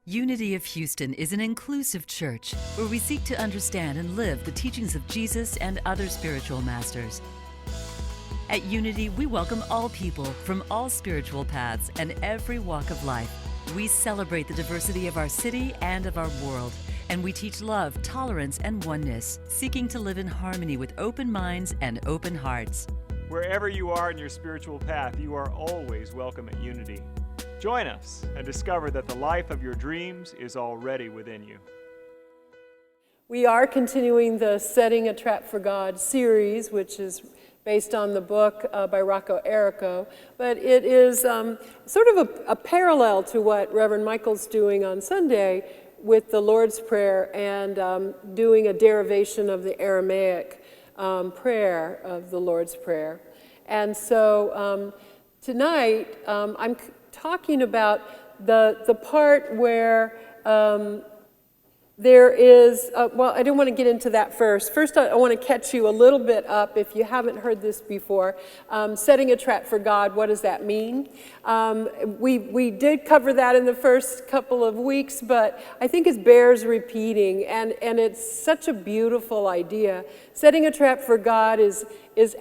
Unity of Houston is an inclusive church where we seek to understand and live the teachings of Jesus and other spiritual masters. At Unity, we welcome all people from all spiritual paths and every walk of life. We celebrate the diversity of our city and of our world, and we teach love, tolerance, and oneness, seeking to live in harmony with open minds and open hearts. Wherever you are in your spiritual path, you are always welcome at Unity. Join us and discover that the life of your dreams is already within you. We are continuing the Setting a Trap for God series, which is based on the book by Rocco Errico, but it is sort of a parallel to what Reverend Michael's doing on Sunday with the Lord's Prayer and doing a derivation of the Aramaic prayer of the Lord's Prayer. And so tonight I'm talking about the part where there is, well, I don't want to get into that first. First, I want to catch you a little bit up if you haven't heard this before. Setting a trap for God, what does that mean? We did cover that in the first couple of weeks, but I think it bears repeating, and it's such a beautiful idea. Setting a trap for God is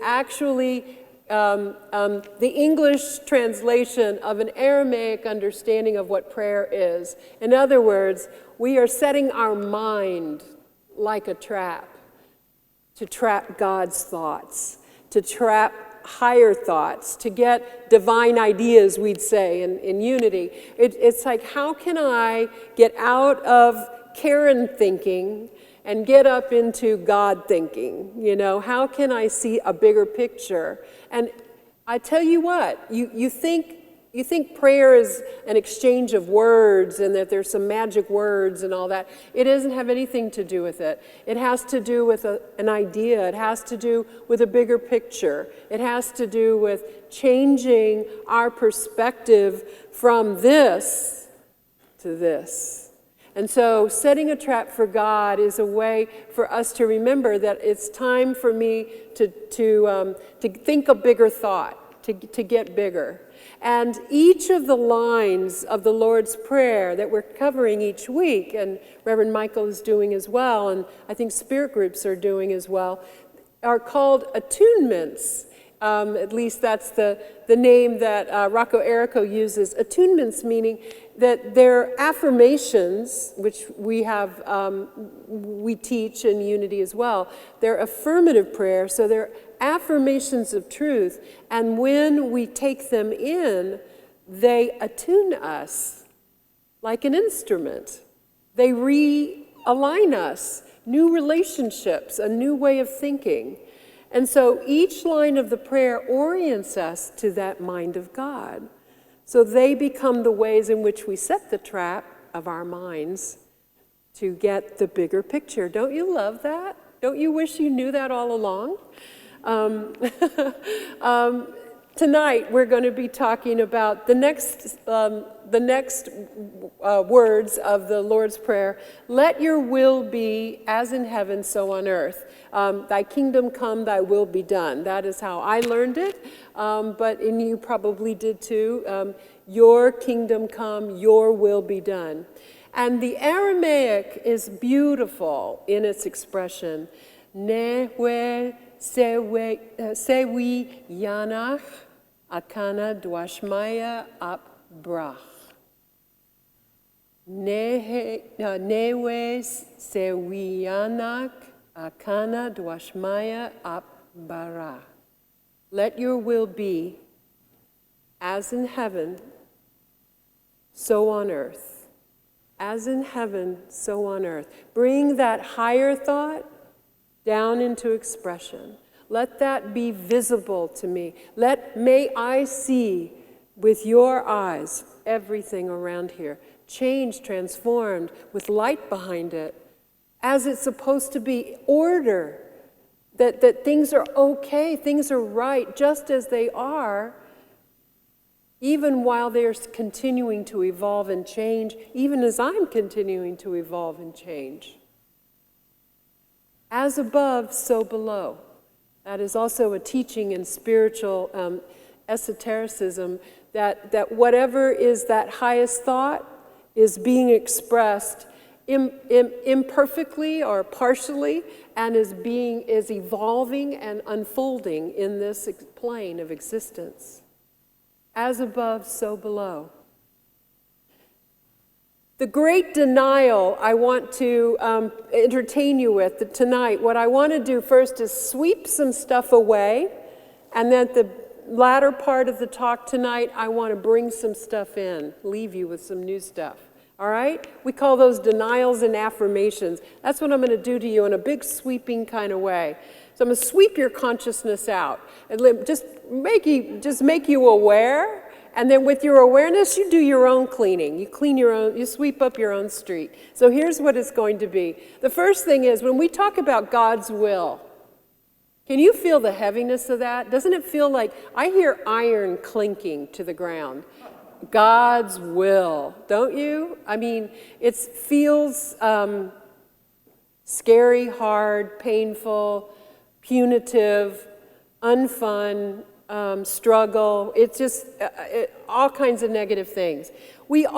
actually the English translation of an Aramaic understanding of what prayer is. In other words, we are setting our mind like a trap to trap God's thoughts, to trap higher thoughts, to get divine ideas, we'd say, in Unity. It's like, how can I get out of Karen thinking and get up into God thinking? You know, how can I see a bigger picture? And I tell you what, you think prayer is an exchange of words and that there's some magic words and all that. It doesn't have anything to do with it. It has to do with an idea. It has to do with a bigger picture. It has to do with changing our perspective from this to this. And so setting a trap for God is a way for us to remember that it's time for me to think a bigger thought, to get bigger. And each of the lines of the Lord's Prayer that we're covering each week, and Reverend Michael is doing as well, and I think spirit groups are doing as well, are called attunements. At least that's the name that Rocco Errico uses. Attunements meaning that they're affirmations, which we teach in Unity as well. They're affirmative prayer, so they're affirmations of truth. And when we take them in, they attune us like an instrument. They realign us, new relationships, a new way of thinking. And so each line of the prayer orients us to that mind of God. So they become the ways in which we set the trap of our minds to get the bigger picture. Don't you love that? Don't you wish you knew that all along? Tonight we're going to be talking about the next words of the Lord's Prayer. Let your will be as in heaven, so on earth. Thy kingdom come, thy will be done. That is how I learned it, and you probably did too. Your kingdom come, your will be done. And the Aramaic is beautiful in its expression. Nehwe sewi yanach akana dwashmaya ap brach. Newe sewi yanach akana dwashmaya ap bara. Let your will be as in heaven, so on earth. As in heaven, so on earth. Bring that higher thought down into expression. Let that be visible to me. May I see with your eyes everything around here, changed, transformed, with light behind it, as it's supposed to be, order, that things are okay, things are right, just as they are, even while they're continuing to evolve and change, even as I'm continuing to evolve and change. As above, so below. That is also a teaching in spiritual esotericism, that whatever is that highest thought is being expressed imperfectly or partially, and is evolving and unfolding in this plane of existence. As above, so below. The great denial I want to entertain you with tonight, what I want to do first is sweep some stuff away, and then the latter part of the talk tonight, I want to bring some stuff in, leave you with some new stuff. All right? We call those denials and affirmations. That's what I'm going to do to you in a big sweeping kind of way. So I'm going to sweep your consciousness out and just make you aware. And then with your awareness, you do your own cleaning. You clean your own, you sweep up your own street. So here's what it's going to be. The first thing is, when we talk about God's will, can you feel the heaviness of that? Doesn't it feel like, I hear iron clinking to the ground. God's will, don't you? I mean, it feels scary, hard, painful, punitive, unfun, struggle. It's just all kinds of negative things. We've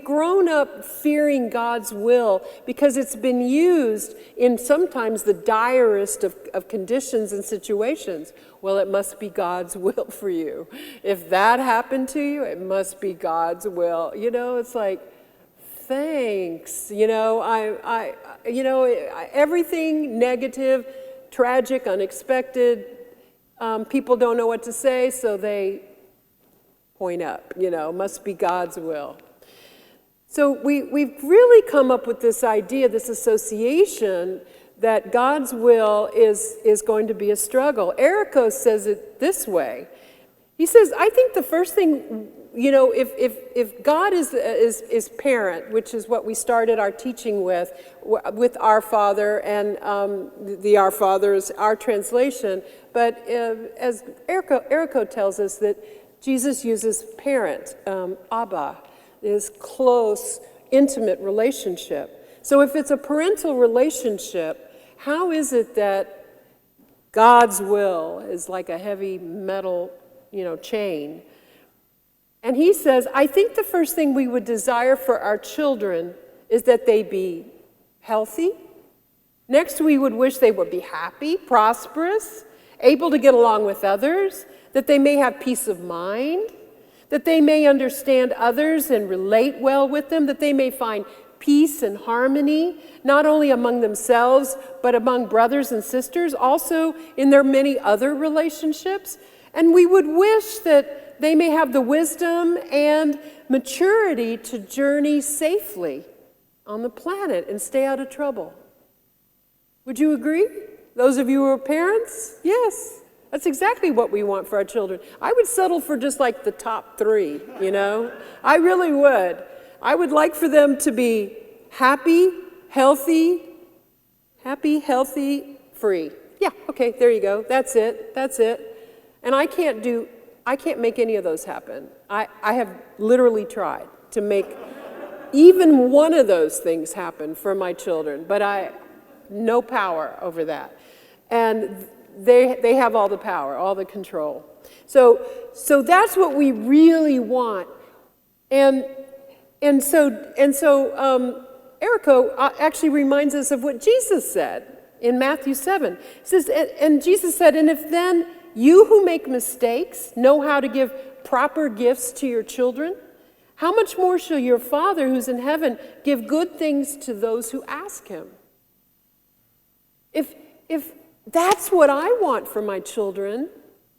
grown up fearing God's will because it's been used in sometimes the direst of conditions and situations. Well, it must be God's will for you. If that happened to you, it must be God's will. You know, it's like, thanks. You know, everything negative, tragic, unexpected. People don't know what to say, so they point up. You know, must be God's will. So we've really come up with this idea, this association, that God's will is going to be a struggle. Ericko says it this way. He says, I think the first thing, you know, if God is parent, which is what we started our teaching with Our Father, and the Our Father is our translation, but as Ericko tells us that Jesus uses parent, Abba, is close, intimate relationship. So if it's a parental relationship, how is it that God's will is like a heavy metal, you know, chain? And he says, I think the first thing we would desire for our children is that they be healthy. Next, we would wish they would be happy, prosperous, able to get along with others, that they may have peace of mind, that they may understand others and relate well with them, that they may find peace and harmony, not only among themselves, but among brothers and sisters, also in their many other relationships. And we would wish that they may have the wisdom and maturity to journey safely on the planet and stay out of trouble. Would you agree? Those of you who are parents? Yes. That's exactly what we want for our children. I would settle for just like the top 3, you know? I really would. I would like for them to be happy, healthy, free. Yeah, okay, there you go. That's it. And I can't make any of those happen. I have literally tried to make even one of those things happen for my children, but no power over that. And they have all the power, all the control. So that's what we really want. And so Ericko actually reminds us of what Jesus said in Matthew 7. It says, and Jesus said, and if then you who make mistakes know how to give proper gifts to your children, how much more shall your Father who's in heaven give good things to those who ask him? If that's what I want for my children,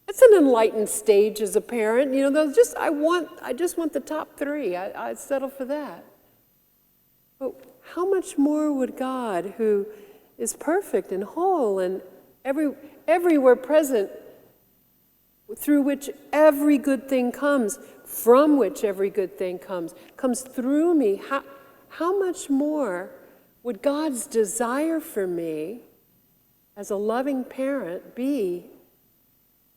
that's an enlightened stage as a parent. You know, I just want the top 3. I'd settle for that. But how much more would God, who is perfect and whole and everywhere present, through which every good thing comes, from which every good thing comes through me, how much more would God's desire for me as a loving parent be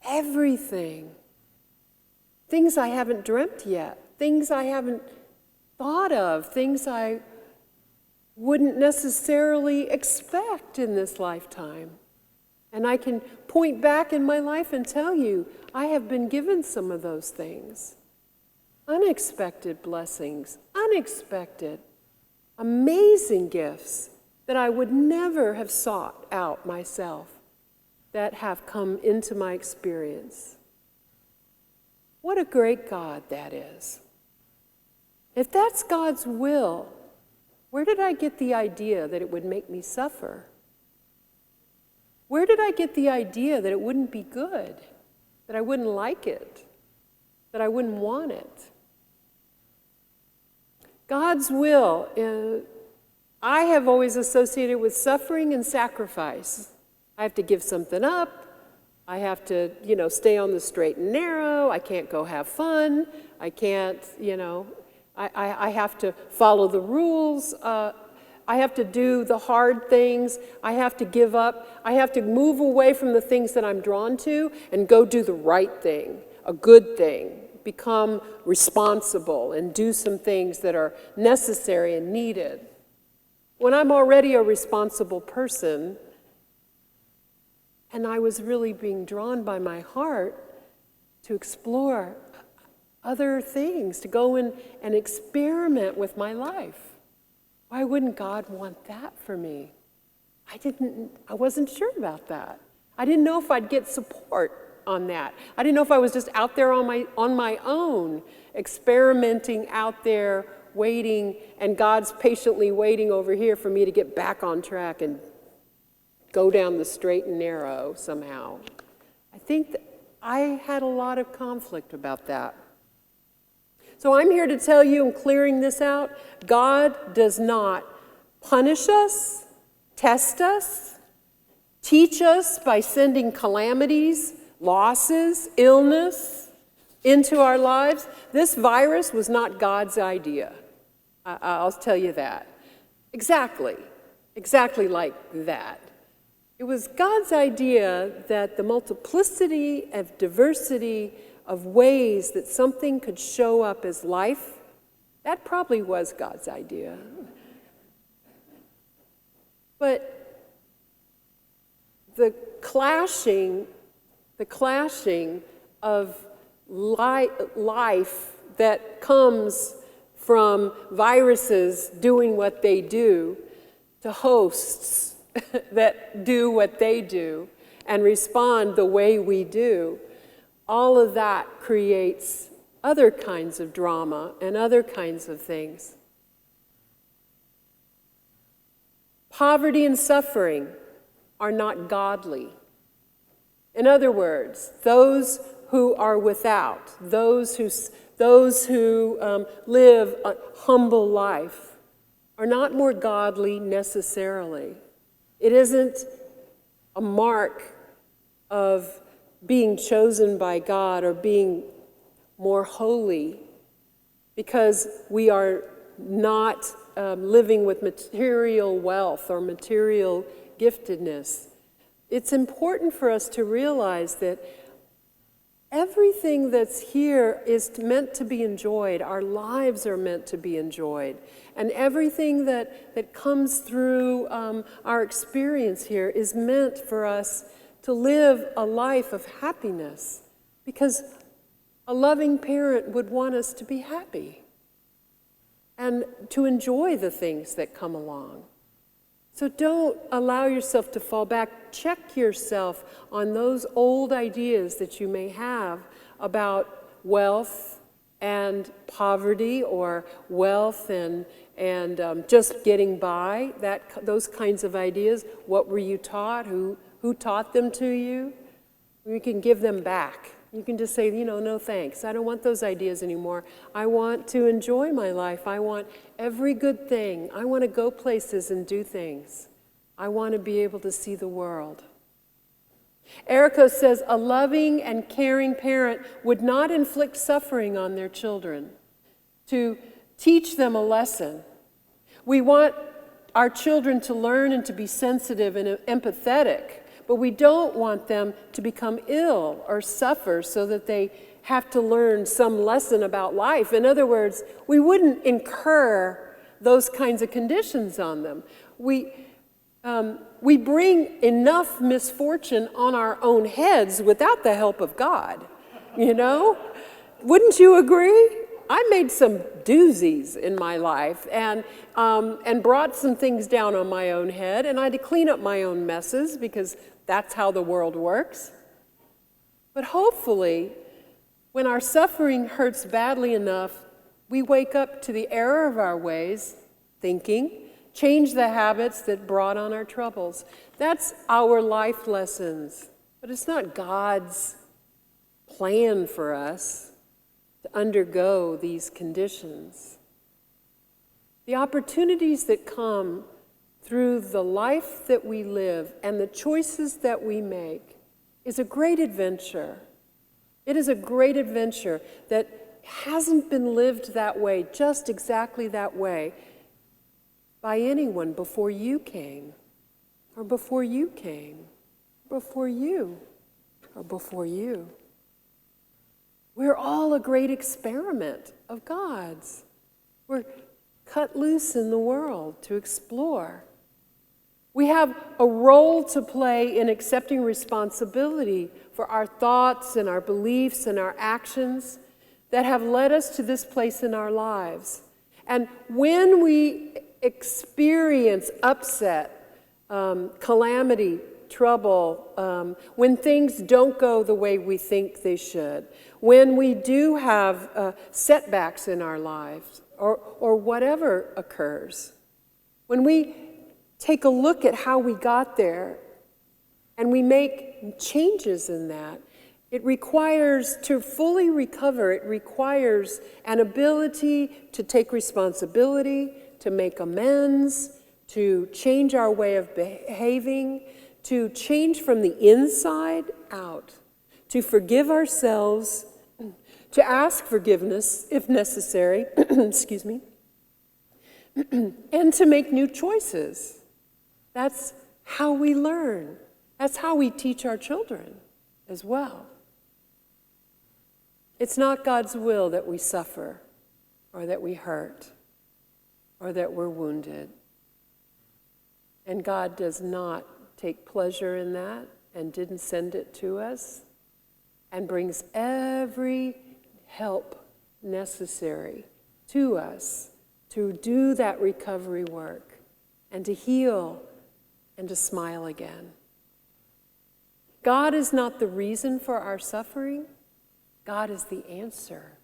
everything? Things I haven't dreamt yet, things I haven't thought of, things I wouldn't necessarily expect in this lifetime. And I can point back in my life and tell you, I have been given some of those things. unexpected blessings, unexpected, amazing gifts that I would never have sought out myself that have come into my experience. What a great God that is. If that's God's will, where did I get the idea that it would make me suffer? Where did I get the idea that it wouldn't be good, that I wouldn't like it, that I wouldn't want it? God's will, I have always associated with suffering and sacrifice. I have to give something up. I have to, stay on the straight and narrow. I can't go have fun. I can't, I have to follow the rules. I have to do the hard things. I have to give up. I have to move away from the things that I'm drawn to and go do the right thing, a good thing, become responsible and do some things that are necessary and needed. When I'm already a responsible person, and I was really being drawn by my heart to explore other things, to go in and experiment with my life. Why wouldn't God want that for me? I wasn't sure about that. I didn't know if I'd get support on that. I didn't know if I was just out there on my own, experimenting out there, waiting, and God's patiently waiting over here for me to get back on track and go down the straight and narrow somehow. I think that I had a lot of conflict about that. So I'm here to tell you, and clearing this out, God does not punish us, test us, teach us by sending calamities, losses, illness into our lives. This virus was not God's idea. I'll tell you that. Exactly like that. It was God's idea that the multiplicity of diversity of ways that something could show up as life, that probably was God's idea. But the clashing of life that comes from viruses doing what they do to hosts that do what they do and respond the way we do, all of that creates other kinds of drama and other kinds of things. Poverty and suffering are not godly. In other words, those who are without, those who live a humble life, are not more godly necessarily. It isn't a mark of being chosen by God or being more holy because we are not living with material wealth or material giftedness. It's important for us to realize that everything that's here is meant to be enjoyed. Our lives are meant to be enjoyed. And everything that comes through our experience here is meant for us to live a life of happiness, because a loving parent would want us to be happy and to enjoy the things that come along. So don't allow yourself to fall back. Check yourself on those old ideas that you may have about wealth and poverty, or wealth and just getting by, those kinds of ideas. What were you taught? Who taught them to you? You can give them back. You can just say, no thanks. I don't want those ideas anymore. I want to enjoy my life. I want every good thing. I want to go places and do things. I want to be able to see the world. Erica says, a loving and caring parent would not inflict suffering on their children to teach them a lesson. We want our children to learn and to be sensitive and empathetic, but we don't want them to become ill or suffer so that they have to learn some lesson about life. In other words, we wouldn't incur those kinds of conditions on them. We bring enough misfortune on our own heads without the help of God, Wouldn't you agree? I made some doozies in my life and brought some things down on my own head, and I had to clean up my own messes because that's how the world works. But hopefully, when our suffering hurts badly enough, we wake up to the error of our ways, thinking, change the habits that brought on our troubles. That's our life lessons. But it's not God's plan for us to undergo these conditions. The opportunities that come through the life that we live and the choices that we make is a great adventure. It is a great adventure that hasn't been lived that way, just exactly that way, by anyone before you came, or before you came, before you, or before you. We're all a great experiment of God's. We're cut loose in the world to explore. We have a role to play in accepting responsibility for our thoughts and our beliefs and our actions that have led us to this place in our lives. And when we experience upset, calamity, trouble, when things don't go the way we think they should, when we do have setbacks in our lives, or whatever occurs, when we take a look at how we got there and we make changes in that, it requires, to fully recover, it requires an ability to take responsibility, to make amends, to change our way of behaving, to change from the inside out, to forgive ourselves, to ask forgiveness if necessary, excuse me, and to make new choices. That's how we learn. That's how we teach our children as well. It's not God's will that we suffer, or that we hurt, or that we're wounded. And God does not take pleasure in that, and didn't send it to us, and brings every help necessary to us to do that recovery work, and to heal, and to smile again. God is not the reason for our suffering. God is the answer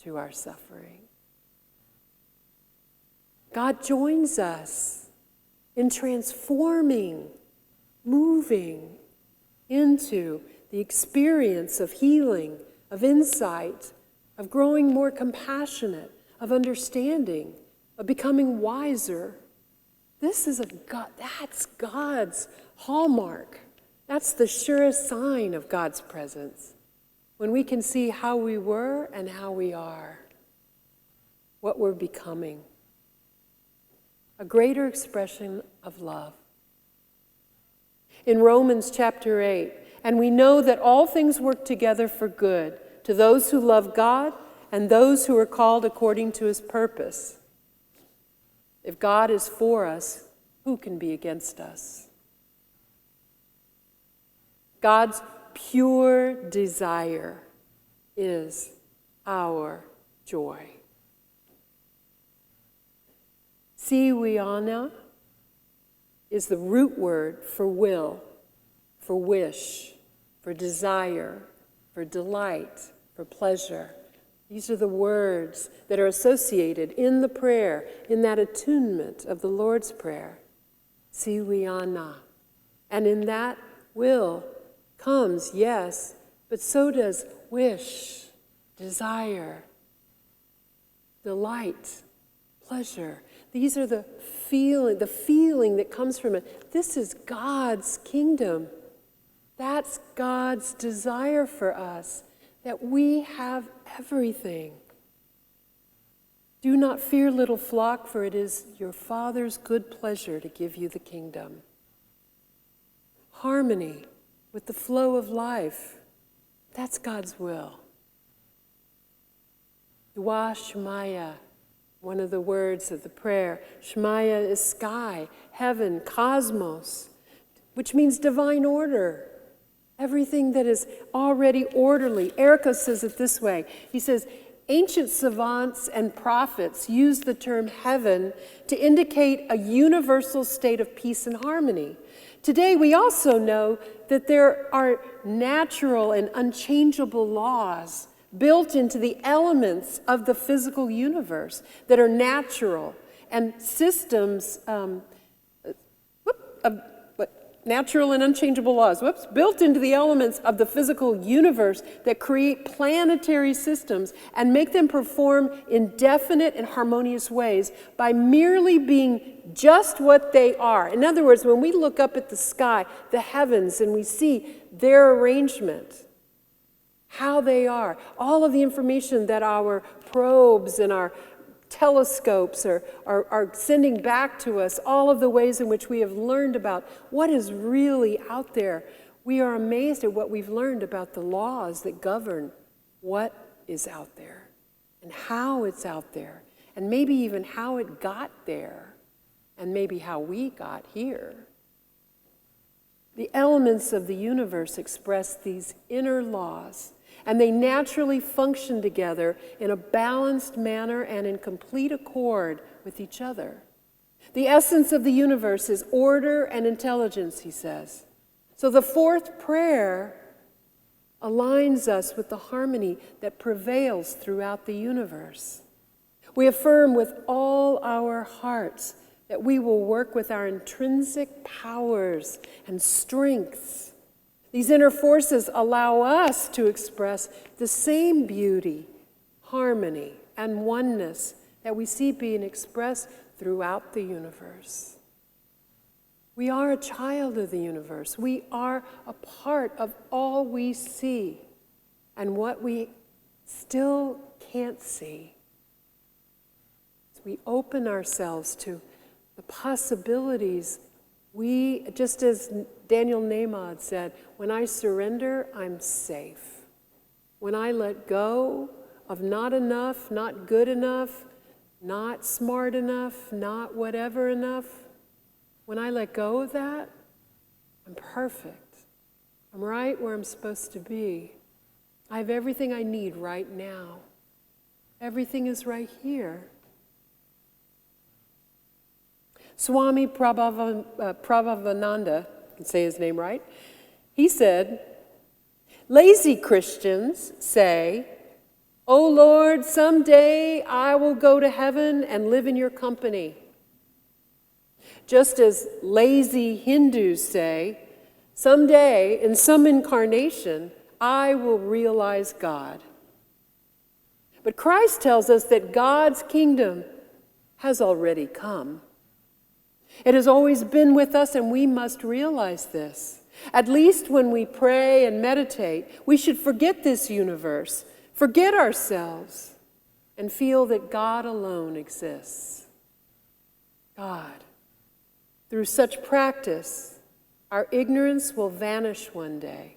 to our suffering. God joins us in transforming, moving into the experience of healing, of insight, of growing more compassionate, of understanding, of becoming wiser. This is that's God's hallmark. That's the surest sign of God's presence. When we can see how we were and how we are, what we're becoming. A greater expression of love. In Romans chapter 8, and we know that all things work together for good to those who love God and those who are called according to his purpose. If God is for us, who can be against us? God's pure desire is our joy. Siwiana is the root word for will, for wish, for desire, for delight, for pleasure. These are the words that are associated in the prayer, in that attunement of the Lord's Prayer. Siwiana. And in that will comes, yes, but so does wish, desire, delight, pleasure. These are the feeling that comes from it. This is God's kingdom. That's God's desire for us, that we have everything. Do not fear, little flock, for it is your Father's good pleasure to give you the kingdom. Harmony with the flow of life, that's God's will. Dua Shemaya, one of the words of the prayer. Shemaya is sky, heaven, cosmos, which means divine order. Everything that is already orderly. Erica says it this way. He says, Ancient savants and prophets used the term heaven to indicate a universal state of peace and harmony. Today, we also know that there are natural and unchangeable laws built into the elements of the physical universe that are natural, and systems natural and unchangeable laws, built into the elements of the physical universe that create planetary systems and make them perform in definite and harmonious ways by merely being just what they are. In other words, when we look up at the sky, the heavens, and we see their arrangement, how they are, all of the information that our probes and our telescopes are sending back to us, all of the ways in which we have learned about what is really out there. We are amazed at what we've learned about the laws that govern what is out there and how it's out there, and maybe even how it got there, and maybe how we got here. The elements of the universe express these inner laws, and they naturally function together in a balanced manner and in complete accord with each other. The essence of the universe is order and intelligence, he says. So the fourth prayer aligns us with the harmony that prevails throughout the universe. We affirm with all our hearts that we will work with our intrinsic powers and strengths. These inner forces allow us to express the same beauty, harmony, and oneness that we see being expressed throughout the universe. We are a child of the universe. We are a part of all we see and what we still can't see. As we open ourselves to the possibilities, we, just as Daniel Nahmad said, when I surrender, I'm safe. When I let go of not enough, not good enough, not smart enough, not whatever enough, when I let go of that, I'm perfect. I'm right where I'm supposed to be. I have everything I need right now. Everything is right here. Swami Prabhavananda, I can say his name right, he said, lazy Christians say, "Oh Lord, someday I will go to heaven and live in your company." Just as lazy Hindus say, "Someday, in some incarnation, I will realize God." But Christ tells us that God's kingdom has already come. It has always been with us, and we must realize this. At least when we pray and meditate, we should forget this universe, forget ourselves, and feel that God alone exists. God. Through such practice, our ignorance will vanish one day,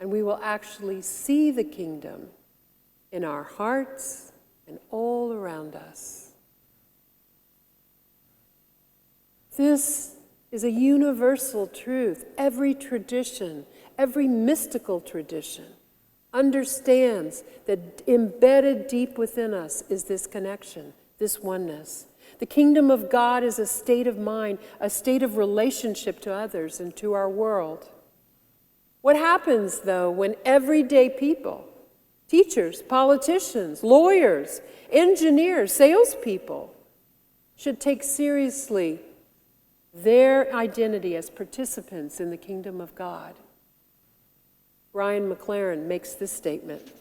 and we will actually see the kingdom in our hearts and all around us. This is a universal truth. Every tradition, every mystical tradition understands that embedded deep within us is this connection, this oneness. The kingdom of God is a state of mind, a state of relationship to others and to our world. What happens, though, when everyday people, teachers, politicians, lawyers, engineers, salespeople, should take seriously their identity as participants in the kingdom of God? Brian McLaren makes this statement.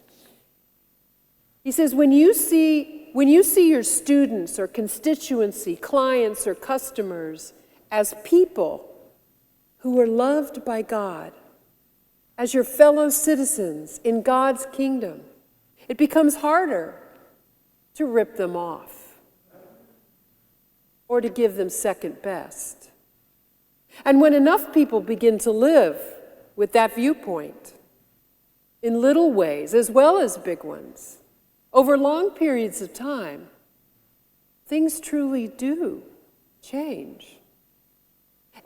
He says, when you see your students or constituency, clients or customers as people who are loved by God, as your fellow citizens in God's kingdom, it becomes harder to rip them off or to give them second best. And when enough people begin to live with that viewpoint, in little ways as well as big ones, over long periods of time, things truly do change.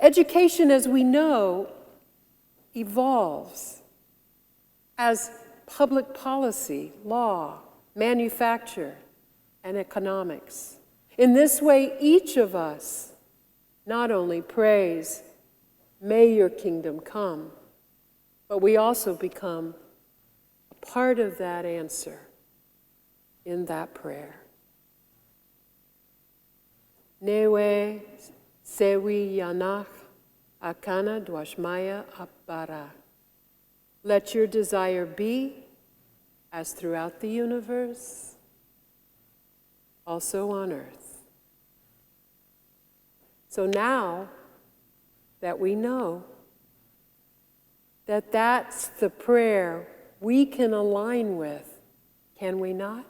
Education, as we know, evolves as public policy, law, manufacture, and economics. In this way, each of us not only prays, "May your kingdom come," but we also become a part of that answer in that prayer. Newe sewi yanach akana dwashmaya appara. Let your desire be, as throughout the universe, also on earth. So now that we know that that's the prayer we can align with, can we not?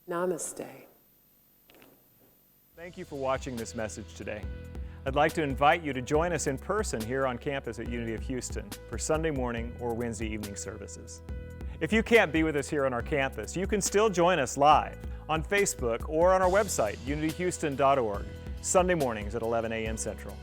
Namaste. Thank you for watching this message today. I'd like to invite you to join us in person here on campus at Unity of Houston for Sunday morning or Wednesday evening services. If you can't be with us here on our campus, you can still join us live on Facebook or on our website, unityhouston.org, Sunday mornings at 11 a.m. Central.